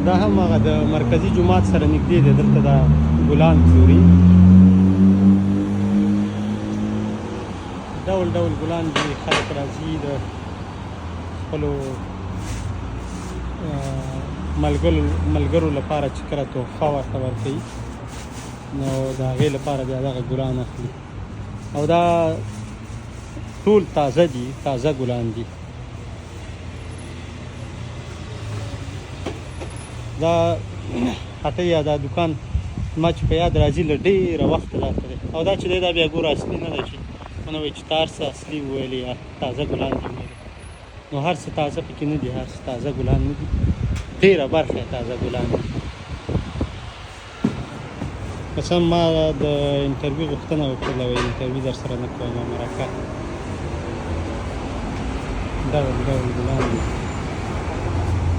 دا هم هغه د مرکزي جومات سره نږدې دی، دلته دا ګلان پلوري، ډول ډول ګلان دي. خلک راځي د خپلو ملګرو لپاره چې کله تحفه ورته ورکوي، نو د هغې لپاره بیا دغه ګلان اخلي. او دا ټول تازه دي، تازه ګلان دي. دا هټۍ یا دا دکان ما چې په یاد راځي له ډېره وخته دلته دی. او دا چې دی دا بیا ګوره اصلي نه ده چې ونه وایي چې تا هر څه اصلي وویلې یا تازه ګلان دي ویلې، نو هر څه تازه پکې نه دي، هر څه تازه ګلان نه دي، ډېره برخه یې تازه ګلان دي. مثلا ما د انټرویو غوښتنه وکړله، وایي انټرویو در سره نه کوم، مرکه ډول ډول ګلان دي.